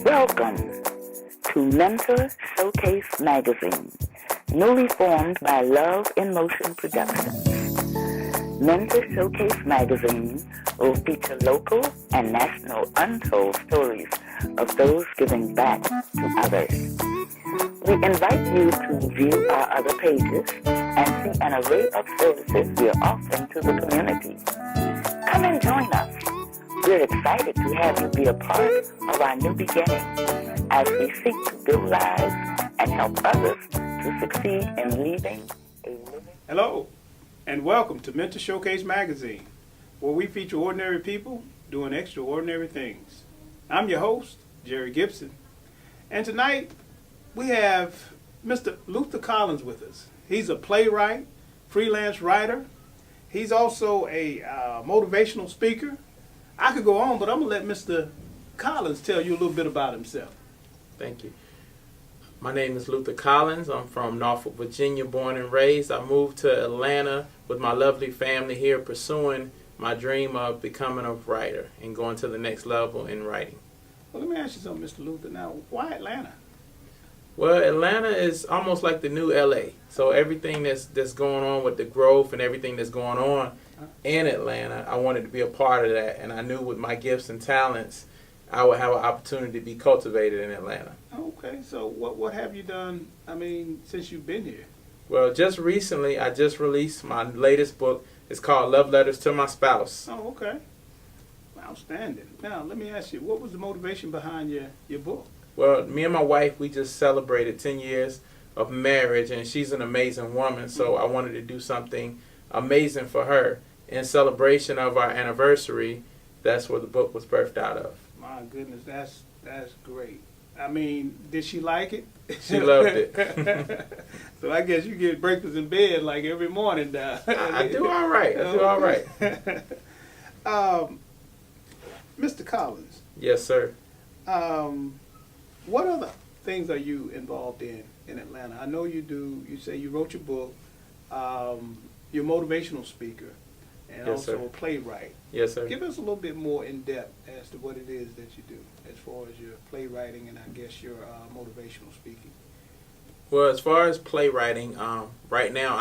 Welcome to Mentor Showcase Magazine, newly formed by Love in Motion Productions. Mentor Showcase Magazine will feature local and national untold stories of those giving back to others. We invite you to view our other pages and see an array of services we are offering to the community. Come and join us. We're excited to have you be a part of our new beginning as we seek to build lives and help others to succeed in leaving a living. Hello, and welcome to Mentor Showcase Magazine, where we feature ordinary people doing extraordinary things. I'm your host, Jerry Gibson, and tonight we have Mr. Luther Collins with us. He's a playwright, freelance writer. He's also a motivational speaker. I could go on, but I'm going to let Mr. Collins tell you a little bit about himself. Thank you. My name is Luther Collins. I'm from Norfolk, Virginia, born and raised. I moved to Atlanta with my lovely family here, pursuing my dream of becoming a writer and going to the next level in writing. Well, let me ask you something, Mr. Luther. Now, why Atlanta? Well, Atlanta is almost like the new LA. So everything that's going on with the growth and everything that's going on in Atlanta, I wanted to be a part of that. And I knew with my gifts and talents, I would have an opportunity to be cultivated in Atlanta. Okay, so what have you done, since you've been here? Well, just recently, I just released my latest book. It's called Love Letters to My Spouse. Oh, okay. Outstanding. Now, let me ask you, what was the motivation behind your book? Well, me and my wife, we just celebrated 10 years of marriage, and she's an amazing woman, so I wanted to do something amazing for her. In celebration of our anniversary, that's where the book was birthed out of. My goodness, that's great. Did she like it? She loved it. So I guess you get breakfast in bed like every morning now. I do all right. Mr. Collins. Yes, sir. What other things are you involved in Atlanta? I know you say you wrote your book, you're a motivational speaker, and yes, also sir. a playwright. Yes, sir. Give us a little bit more in depth as to what it is that you do as far as your playwriting and I guess your motivational speaking. Well, as far as playwriting, right now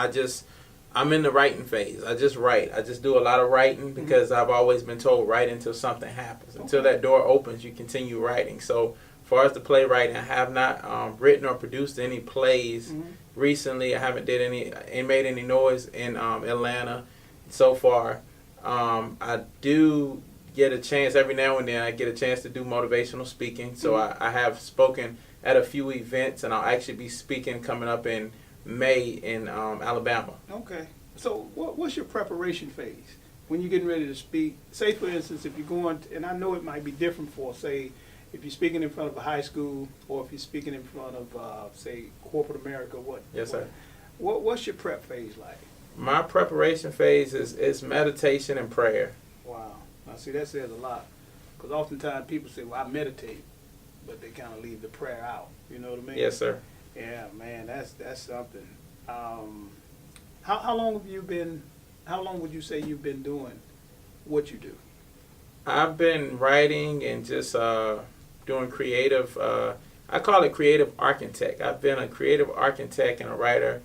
I'm in the writing phase. I just write. I just do a lot of writing because I've always been told write until something happens. Until that door opens, you continue writing. So as far as the playwriting, I have not written or produced any plays recently. I haven't made any noise in Atlanta so far. I do get a chance every now and then. I get a chance to do motivational speaking. So I have spoken at a few events, and I'll actually be speaking coming up in May in Alabama. Okay. So what's your preparation phase when you're getting ready to speak? Say, for instance, if you're going, and I know it might be different for, say, if you're speaking in front of a high school or if you're speaking in front of, say, corporate America, Yes, sir. What's your prep phase like? My preparation phase is meditation and prayer. Wow. Now, see, that says a lot. Because oftentimes people say, well, I meditate, but they kind of leave the prayer out. You know what I mean? Yes, sir. Yeah, man, that's something. How long would you say you've been doing what you do? I've been writing and just doing creative, I call it creative architect. I've been a creative architect and a writer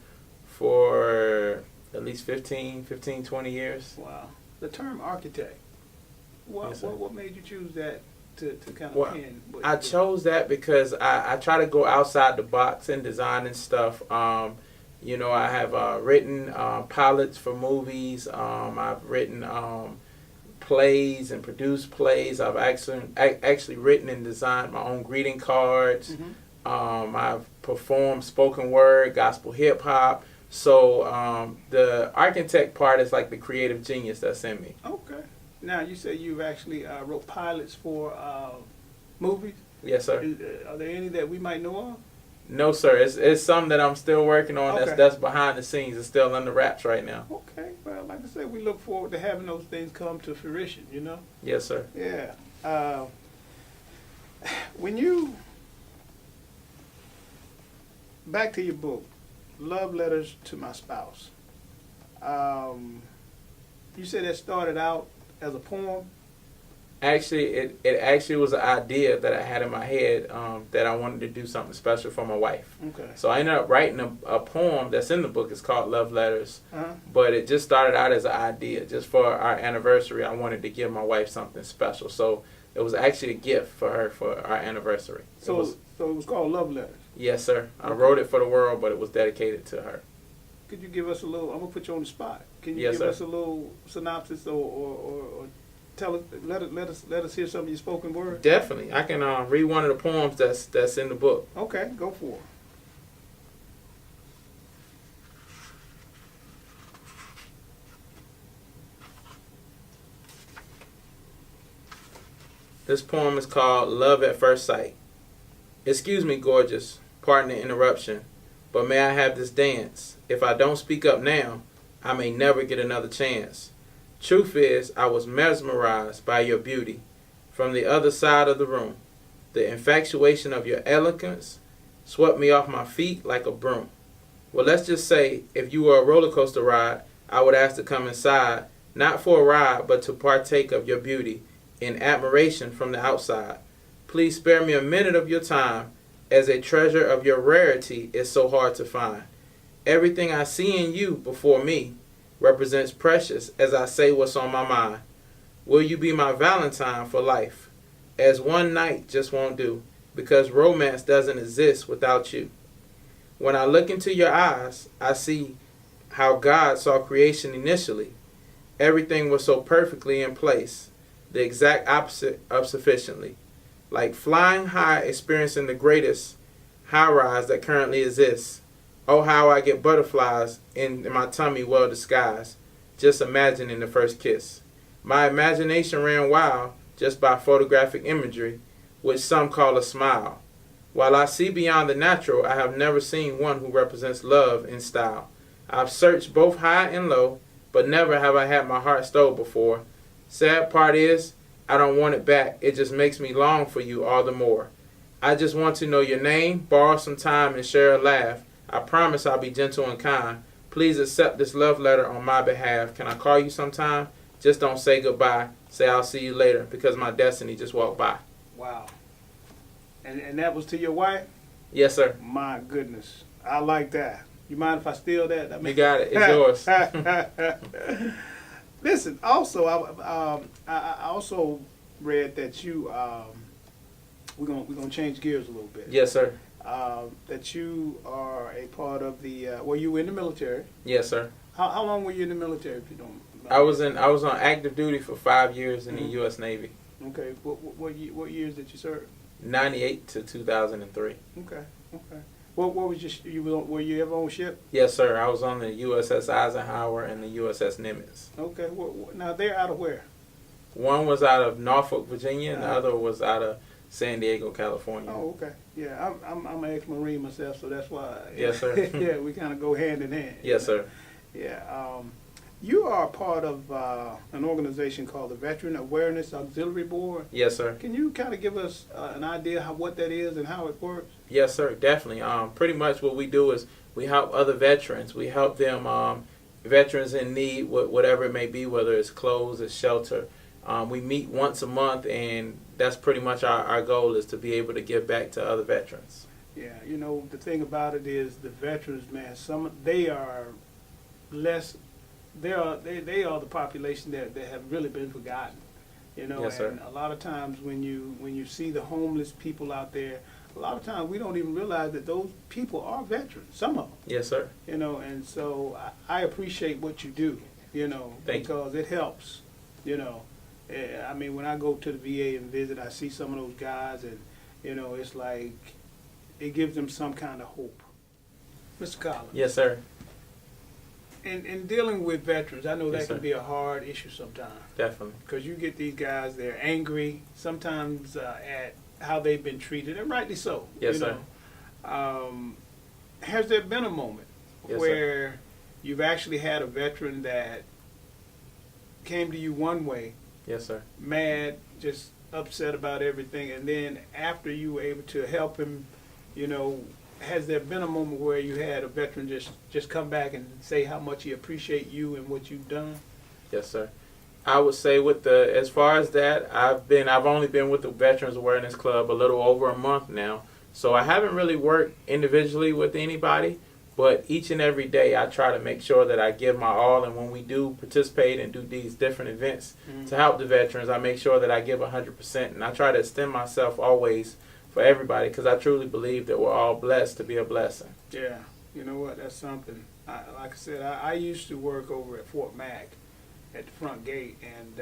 for at least 20 years. Wow. The term architect, Yes, what made you choose that to kind of pen? I chose that because I try to go outside the box in design and stuff. I have written pilots for movies. I've written plays and produced plays. I've actually written and designed my own greeting cards. I've performed spoken word, gospel hip hop. So the architect part is like the creative genius that's in me. Okay. Now, you say you've actually wrote pilots for movies? Yes, sir. Are there any that we might know of? No, sir. It's some that I'm still working on. Okay. That's behind the scenes. It's still under wraps right now. Okay. Well, like I said, we look forward to having those things come to fruition, you know? Yes, sir. Yeah. When you... Back to your book, Love Letters to My Spouse. You said that started out as a poem? Actually, it actually was an idea that I had in my head that I wanted to do something special for my wife. Okay. So I ended up writing a poem that's in the book. It's called Love Letters. Uh-huh. But it just started out as an idea. Just for our anniversary, I wanted to give my wife something special. So it was actually a gift for her for our anniversary. So it was called Love Letters. Yes, sir. I Okay. wrote it for the world, but it was dedicated to her. Could you give us a little? I'm gonna put you on the spot. Can you Yes, give sir. us a little synopsis or tell us? Let us hear some of your spoken word. Definitely. I can read one of the poems that's in the book. Okay, go for it. This poem is called Love at First Sight. Excuse me, gorgeous. Pardon the interruption. But may I have this dance? If I don't speak up now, I may never get another chance. Truth is, I was mesmerized by your beauty. From the other side of the room, the infatuation of your elegance swept me off my feet like a broom. Well, let's just say, if you were a roller coaster ride, I would ask to come inside, not for a ride, but to partake of your beauty in admiration from the outside. Please spare me a minute of your time, as a treasure of your rarity is so hard to find. Everything I see in you before me represents precious as I say what's on my mind. Will you be my Valentine for life? As one night just won't do, because romance doesn't exist without you. When I look into your eyes, I see how God saw creation initially. Everything was so perfectly in place, the exact opposite of sufficiently. Like flying high, experiencing the greatest high-rise that currently exists. Oh, how I get butterflies in my tummy well disguised, just imagining the first kiss. My imagination ran wild just by photographic imagery, which some call a smile. While I see beyond the natural, I have never seen one who represents love in style. I've searched both high and low, but never have I had my heart stole before. Sad part is, I don't want it back. It just makes me long for you all the more. I just want to know your name, borrow some time, and share a laugh. I promise I'll be gentle and kind. Please accept this love letter on my behalf. Can I call you sometime? Just don't say goodbye. Say I'll see you later, because my destiny just walked by. Wow. And that was to your wife? Yes, sir. My goodness. I like that. You mind if I steal that? You got it. It's yours. Listen, also, I also read that you, we're gonna change gears a little bit. Yes, sir. That you are a part of the, were you in the military? Yes, sir. How long were you in the military, if you don't mind? I was on active duty for 5 years in the U.S. Navy. Okay. What years did you serve? 98 to 2003. Okay. What was were you ever on ship? Yes, sir. I was on the USS Eisenhower and the USS Nimitz. Okay. Now they're out of where? One was out of Norfolk, Virginia, and the other was out of San Diego, California. Oh, okay. Yeah, I'm an ex-Marine myself, so that's why. Yes, sir. Yeah, we kind of go hand in hand. Yes, sir. Yeah. You are part of an organization called the Veteran Awareness Auxiliary Board. Yes, sir. Can you kind of give us an idea what that is and how it works? Yes, sir. Definitely. Pretty much what we do is we help other veterans. We help them, veterans in need, whatever it may be, whether it's clothes, it's shelter. We meet once a month, and that's pretty much our goal, is to be able to give back to other veterans. Yeah, the thing about it is the veterans, man, they are less. They are the population that have really been forgotten, Yes, sir. And a lot of times when you see the homeless people out there, a lot of times we don't even realize that those people are veterans. Some of them. Yes, sir. And so I appreciate what you do, because it helps, I mean, when I go to the VA and visit, I see some of those guys, and it's like it gives them some kind of hope. Mr. Collins. Yes, sir. In dealing with veterans, I know that Yes, can sir. be a hard issue sometimes, Definitely. because you get these guys, they're angry sometimes at how they've been treated, and rightly so. Yes, sir. Has there been a moment Yes, where you've actually had a veteran that came to you one way, Yes, sir. mad, just upset about everything, and then after you were able to help him, has there been a moment where you had a veteran just come back and say how much he appreciate you and what you've done? Yes, sir. I would say as far as that, I've only been with the Veterans Awareness Club a little over a month now. So I haven't really worked individually with anybody, but each and every day I try to make sure that I give my all. And when we do participate and do these different events to help the veterans, I make sure that I give 100%. And I try to extend myself always for everybody, because I truly believe that we're all blessed to be a blessing. Yeah, you know what? That's something. Like I said, I used to work over at Fort Mac at the front gate, and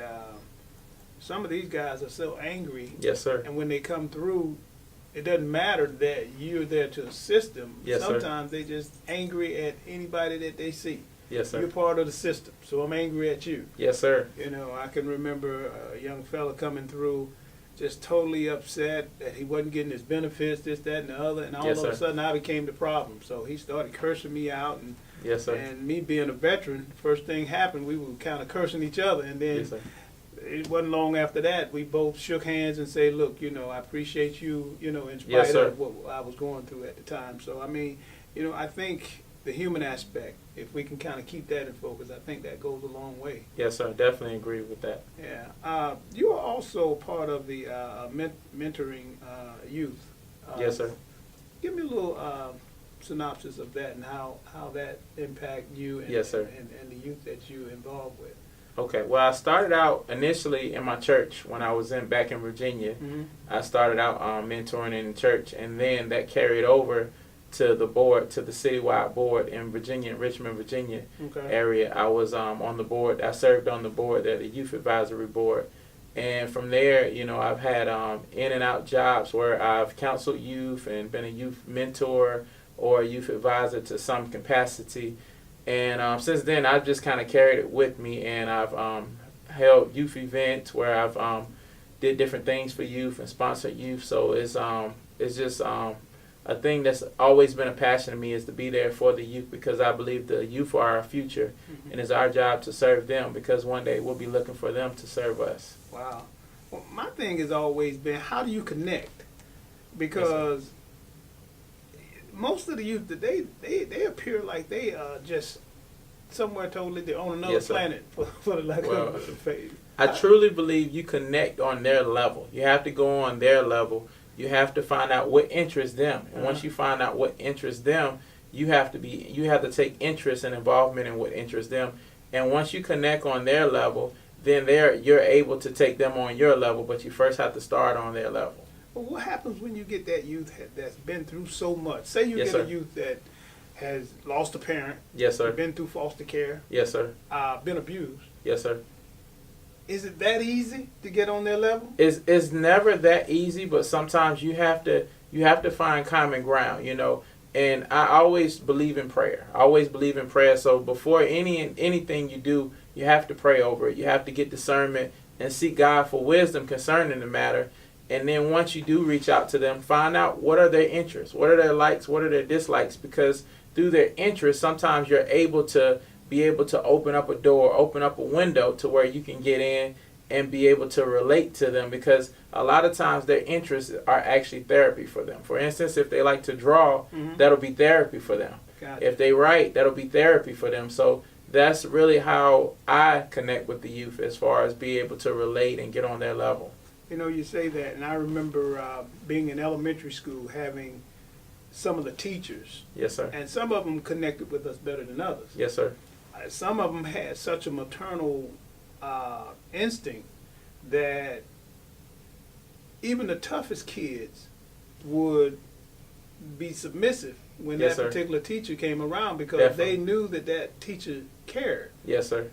some of these guys are so angry. Yes, sir. And when they come through, it doesn't matter that you're there to assist them. Yes, Sometimes they just angry at anybody that they see. Yes, sir. You're part of the system, so I'm angry at you. Yes, sir. You know, I can remember a young fella coming through just totally upset that he wasn't getting his benefits, this, that, and the other, and all Yes, of a sir. sudden I became the problem. So he started cursing me out, and Yes, sir. and me being a veteran, first thing happened, we were kind of cursing each other, and then Yes, sir. it wasn't long after that we both shook hands and said, look, you know, I appreciate you, you know, in spite Yes, sir. of what I was going through at the time. So I mean, you know, I think the human aspect, if we can kind of keep that in focus, I think that goes a long way. Yes, sir. Definitely agree with that. Yeah. You are also part of the mentoring youth. Yes, sir. Give me a little synopsis of that and how that impact you and, Yes, sir. and the youth that you involved with. Okay. Well, I started out initially in my church when I was back in Virginia. Mm-hmm. I started out mentoring in the church, and then that carried over to the board, to the citywide board in Virginia, Richmond, Virginia Okay. area. I was on the board. I served on the board at the Youth Advisory Board. And from there, you know, I've had in and out jobs where I've counseled youth and been a youth mentor or a youth advisor to some capacity. And since then, I've just kind of carried it with me, and I've held youth events where I've did different things for youth and sponsored youth. So it's just a thing that's always been a passion of me, is to be there for the youth, because I believe the youth are our future, and it's our job to serve them, because one day we'll be looking for them to serve us. Wow. Well, my thing has always been, how do you connect? Because most of the youth today, they appear like they are just somewhere totally they're on another Yes, sir. planet, for the lack Well, of a phrase. I truly believe you connect on their level. You have to go on their level. You have to find out what interests them. And once you find out what interests them, you have to take interest and involvement in what interests them. And once you connect on their level, then you're able to take them on your level, but you first have to start on their level. Well, what happens when you get that youth that's been through so much? Say you Yes, get sir. a youth that has lost a parent, Yes, sir. been through foster care, Yes, sir. been abused. Yes, sir. Is it that easy to get on their level? It's never that easy, but sometimes you have to find common ground, you know. And I always believe in prayer. So before anything you do, you have to pray over it. You have to get discernment and seek God for wisdom concerning the matter. And then once you do reach out to them, find out what are their interests, what are their likes, what are their dislikes, because through their interests, sometimes you're able to open up a door, open up a window to where you can get in and be able to relate to them, because a lot of times their interests are actually therapy for them. For instance, if they like to draw, that'll be therapy for them. Gotcha. If they write, that'll be therapy for them. So that's really how I connect with the youth, as far as be able to relate and get on their level. You know, you say that, and I remember being in elementary school, having some of the teachers, Yes, sir. and some of them connected with us better than others. Yes, sir. Some of them had such a maternal instinct that even the toughest kids would be submissive when Yes, that sir. particular teacher came around, because Definitely. they knew that that teacher cared. Yes, sir.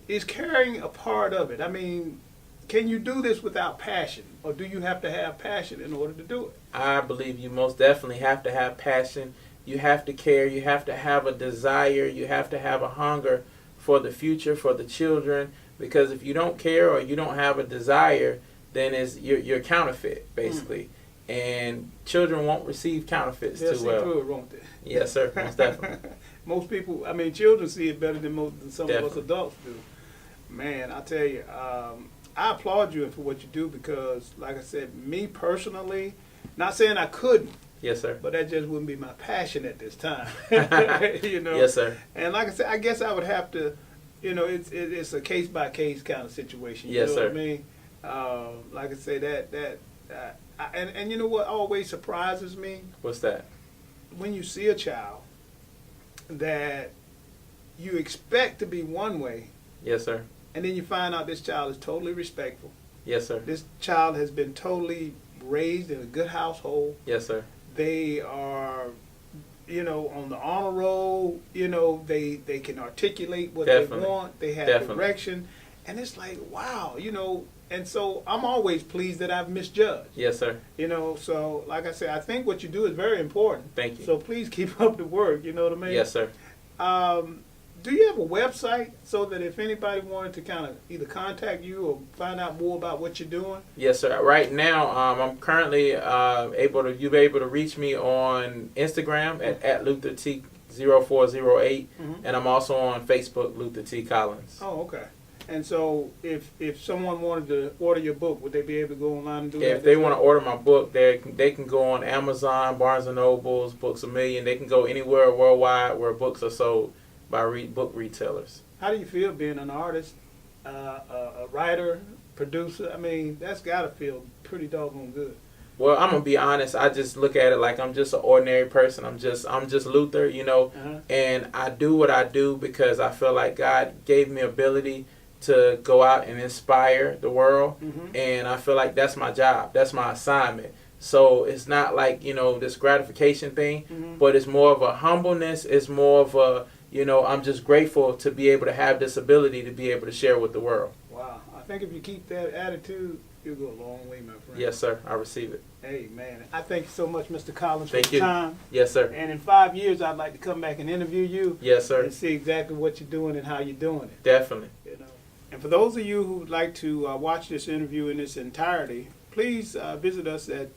Is caring a part of it? I mean, can you do this without passion, or do you have to have passion in order to do it? I believe you most definitely have to have passion. You have to care. You have to have a desire. You have to have a hunger for the future, for the children. Because if you don't care or you don't have a desire, then you're counterfeit, basically. And children won't receive counterfeits They'll too see well. through it, won't they? Yes, sir. Most definitely. Most people, I mean, children see it better than some of us Definitely. adults do. Man, I tell you, I applaud you for what you do, because, like I said, me personally, not saying I couldn't, Yes, sir. but that just wouldn't be my passion at this time. You know. Yes, sir. And like I said, I guess I would have to it's a case by case kind of situation. Yes, you know sir. What I mean, like I say and you know what always surprises me What's that? when you see a child that you expect to be one way, Yes, sir. and then you find out this child is totally respectful. Yes, sir. This child has been totally raised in a good household. Yes, sir. They are, on the honor roll. They can articulate what Definitely. they want. They have Definitely. direction, and it's like, wow, And so I'm always pleased that I've misjudged. Yes, sir. So like I said, I think what you do is very important. Thank you. So please keep up the work. You know what I mean? Yes, sir. Do you have a website so that if anybody wanted to kind of either contact you or find out more about what you're doing? Yes, sir. Right now, I'm currently you'll be able to reach me on Instagram at Luther T 0408, and I'm also on Facebook, Luther T Collins. Oh, okay. And so if someone wanted to order your book, would they be able to go online and do that? If they want to order my book, they can go on Amazon, Barnes & Nobles, Books A Million. They can go anywhere worldwide where books are sold by book retailers. How do you feel being an artist, a writer, producer? I mean, that's got to feel pretty doggone good. Well, I'm gonna be honest. I just look at it like I'm just an ordinary person. I'm just Luther, and I do what I do because I feel like God gave me ability to go out and inspire the world, and I feel like that's my job. That's my assignment. So it's not like this gratification thing, but it's more of a humbleness. It's more of a I'm just grateful to be able to have this ability to be able to share with the world. Wow. I think if you keep that attitude, you'll go a long way, my friend. Yes, sir. I receive it. Hey, man. I thank you so much, Mr. Collins, Thank for you. your time. Yes, sir. And in 5 years, I'd like to come back and interview you. Yes, sir. And see exactly what you're doing and how you're doing it. Definitely. And for those of you who would like to watch this interview in its entirety, please visit us at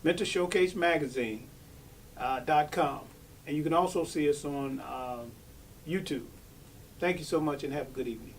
MentorShowcaseMagazine.com. And you can also see us on YouTube. Thank you so much and have a good evening.